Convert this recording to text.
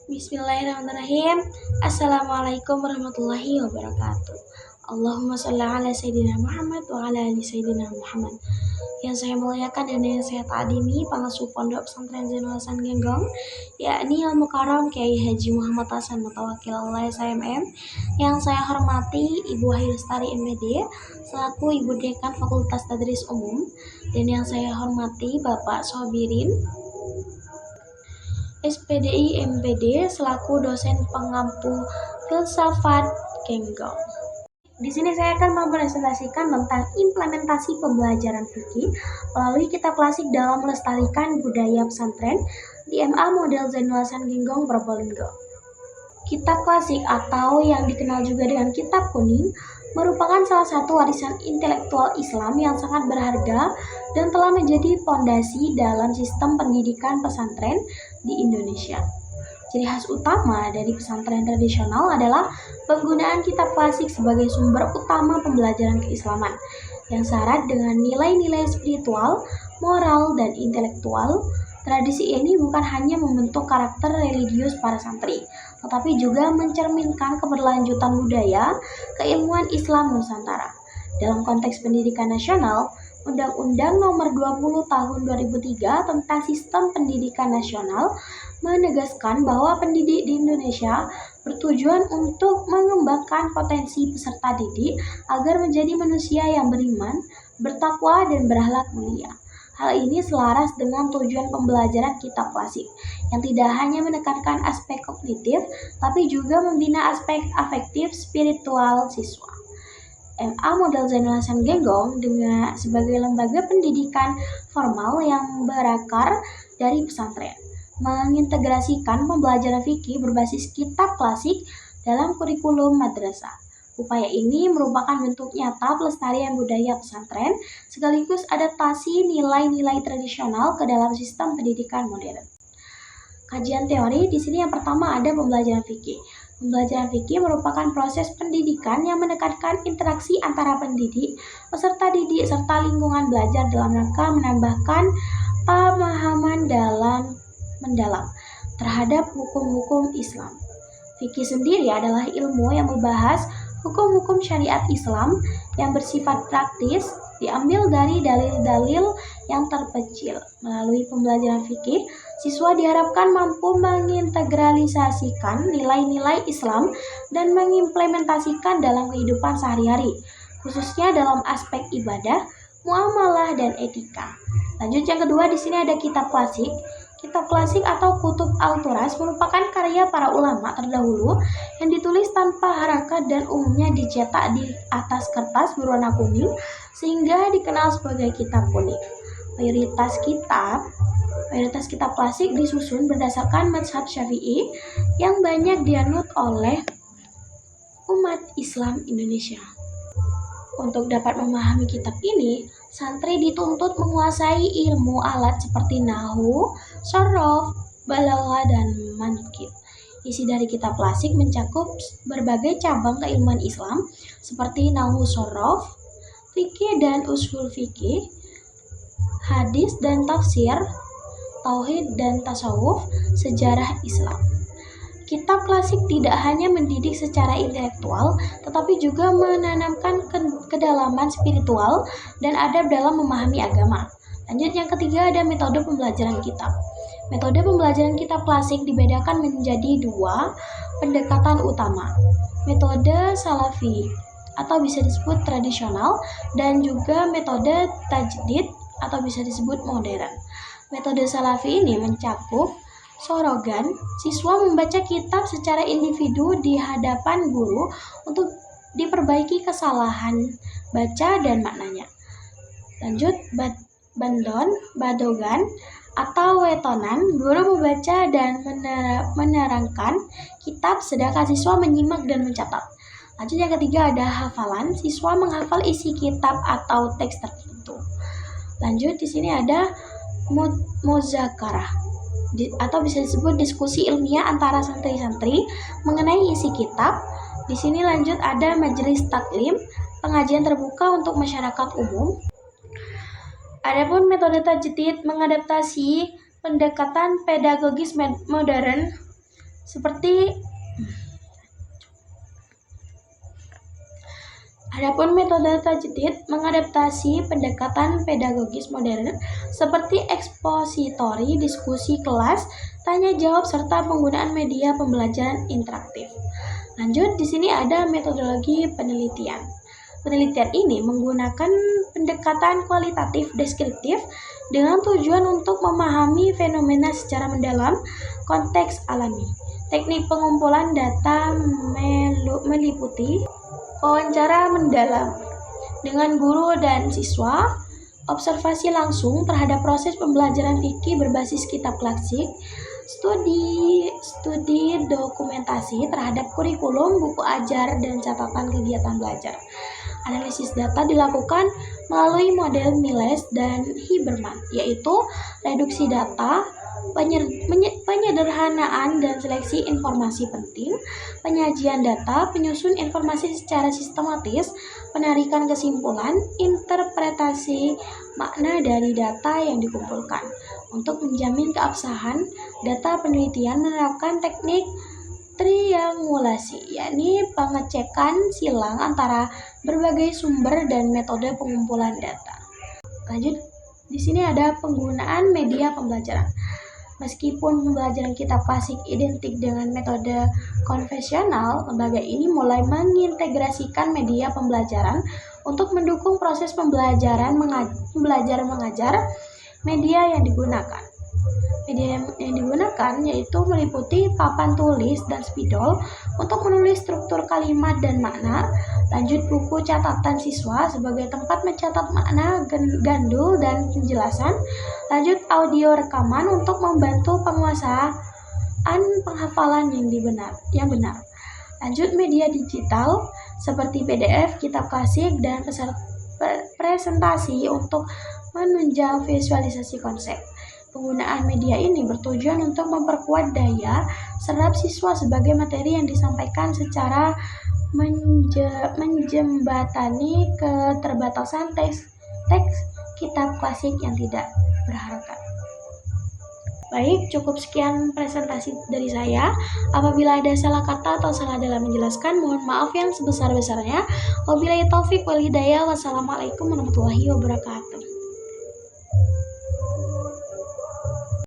Bismillahirrahmanirrahim. Assalamualaikum warahmatullahi wabarakatuh. Allahumma sholli ala Sayyidina Muhammad wa ala ali Sayyidina Muhammad. Yang saya muliakan dan yang saya takdimi pengasuh Pondok Pesantren Zainul Hasan Genggong, yakni Al Mukarram Kiai Haji Muhammad Hasan Mutawakil LSMM. Yang saya hormati Ibu Wahyu Lestari MPD selaku Ibu Dekan Fakultas Tadris Umum, dan yang saya hormati Bapak Sobirin SPDI MPD selaku dosen pengampu filsafat Genggong. Di sini saya akan mempresentasikan tentang implementasi pembelajaran fikih melalui kitab klasik dalam melestarikan budaya pesantren di MA model Zainul Hasan Genggong Probolinggo. Kitab klasik atau yang dikenal juga dengan kitab kuning merupakan salah satu warisan intelektual Islam yang sangat berharga dan telah menjadi fondasi dalam sistem pendidikan pesantren di Indonesia. Ciri khas utama dari pesantren tradisional adalah penggunaan kitab klasik sebagai sumber utama pembelajaran keislaman yang syarat dengan nilai-nilai spiritual, moral, dan intelektual. Tradisi ini bukan hanya membentuk karakter religius para santri, tetapi juga mencerminkan keberlanjutan budaya keilmuan Islam Nusantara. Dalam konteks pendidikan nasional, Undang-Undang Nomor 20 Tahun 2003 tentang Sistem Pendidikan Nasional menegaskan bahwa pendidik di Indonesia bertujuan untuk mengembangkan potensi peserta didik agar menjadi manusia yang beriman, bertakwa, dan berakhlak mulia. Hal ini selaras dengan tujuan pembelajaran kitab klasik, yang tidak hanya menekankan aspek kognitif, tapi juga membina aspek afektif spiritual siswa. MA model Zainul Hasan Genggong dengan sebagai lembaga pendidikan formal yang berakar dari pesantren, mengintegrasikan pembelajaran fikih berbasis kitab klasik dalam kurikulum madrasah. Upaya ini merupakan bentuk nyata pelestarian budaya pesantren sekaligus adaptasi nilai-nilai tradisional ke dalam sistem pendidikan modern. Kajian teori di sini yang pertama ada pembelajaran fikih. Pembelajaran fikih merupakan proses pendidikan yang menekankan interaksi antara pendidik, peserta didik, serta lingkungan belajar dalam rangka menambahkan pemahaman mendalam terhadap hukum-hukum Islam. Fikih sendiri adalah ilmu yang membahas hukum-hukum syariat Islam yang bersifat praktis, diambil dari dalil-dalil yang terpencil. Melalui pembelajaran fikih, siswa diharapkan mampu mengintegralisasikan nilai-nilai Islam dan mengimplementasikan dalam kehidupan sehari-hari, khususnya dalam aspek ibadah, muamalah, dan etika. Lanjut yang kedua, di sini ada kitab klasik. Kitab klasik atau kutub al-turas merupakan karya para ulama terdahulu yang ditulis tanpa harakat dan umumnya dicetak di atas kertas berwarna kuning sehingga dikenal sebagai kitab kuning. Mayoritas kitab klasik disusun berdasarkan mazhab Syafi'i yang banyak dianut oleh umat Islam Indonesia. Untuk dapat memahami kitab ini, santri dituntut menguasai ilmu alat seperti nahwu, shorof, balaghah, dan mantiq. Isi dari kitab klasik mencakup berbagai cabang keilmuan Islam seperti nahwu, shorof, fikih dan ushul fikih, hadis dan tafsir, tauhid dan tasawuf, sejarah Islam. Kitab klasik tidak hanya mendidik secara intelektual, tetapi juga menanamkan kedalaman spiritual dan adab dalam memahami agama. Lanjut yang ketiga ada metode pembelajaran kitab. Metode pembelajaran kitab klasik dibedakan menjadi dua pendekatan utama. Metode salafi atau bisa disebut tradisional dan juga metode tajdid atau bisa disebut modern. Metode salafi ini mencakup sorogan, siswa membaca kitab secara individu di hadapan guru untuk diperbaiki kesalahan baca dan maknanya. Lanjut, badogan atau wetonan, guru membaca dan menerangkan kitab sedangkan siswa menyimak dan mencatat. Lanjut yang ketiga ada hafalan, siswa menghafal isi kitab atau teks tertentu. Lanjut di sini ada muzakarah atau bisa disebut diskusi ilmiah antara santri-santri mengenai isi kitab. Di sini lanjut ada majelis taklim, pengajian terbuka untuk masyarakat umum. Adapun metode tajdid mengadaptasi pendekatan pedagogis modern Seperti Adapun metode tajdid mengadaptasi pendekatan pedagogis modern seperti ekspositori, diskusi kelas, tanya jawab serta penggunaan media pembelajaran interaktif. Lanjut, di sini ada metodologi penelitian. Penelitian ini menggunakan pendekatan kualitatif deskriptif dengan tujuan untuk memahami fenomena secara mendalam konteks alami. Teknik pengumpulan data meliputi wawancara mendalam dengan guru dan siswa, observasi langsung terhadap proses pembelajaran fikih berbasis kitab klasik, studi dokumentasi terhadap kurikulum, buku ajar, dan catatan kegiatan belajar. Analisis data dilakukan melalui model Miles dan Hiberman, yaitu reduksi data, penyederhanaan dan seleksi informasi penting, penyajian data, penyusun informasi secara sistematis, penarikan kesimpulan, interpretasi makna dari data yang dikumpulkan. Untuk menjamin keabsahan, data penelitian menerapkan teknik triangulasi, yakni pengecekan silang antara berbagai sumber dan metode pengumpulan data. Lanjut, di sini ada penggunaan media pembelajaran. Meskipun pembelajaran kitab klasik identik dengan metode konvensional, lembaga ini mulai mengintegrasikan media pembelajaran untuk mendukung proses pembelajaran mengajar. Media yang digunakan yaitu meliputi papan tulis dan spidol untuk menulis struktur kalimat dan makna. Lanjut, buku catatan siswa sebagai tempat mencatat makna, gandul, dan penjelasan. Lanjut, audio rekaman untuk membantu penguasaan penghafalan yang benar. Lanjut, media digital seperti PDF, kitab klasik, dan presentasi untuk menunjang visualisasi konsep. Penggunaan media ini bertujuan untuk memperkuat daya serap siswa sebagai materi yang disampaikan secara menjembatani keterbatasan teks kitab klasik yang tidak berharga. Baik, cukup sekian presentasi dari saya. Apabila ada salah kata atau salah dalam menjelaskan, mohon maaf yang sebesar-besarnya. Wabillahi taufik wal hidayah. Wassalamualaikum warahmatullahi wabarakatuh.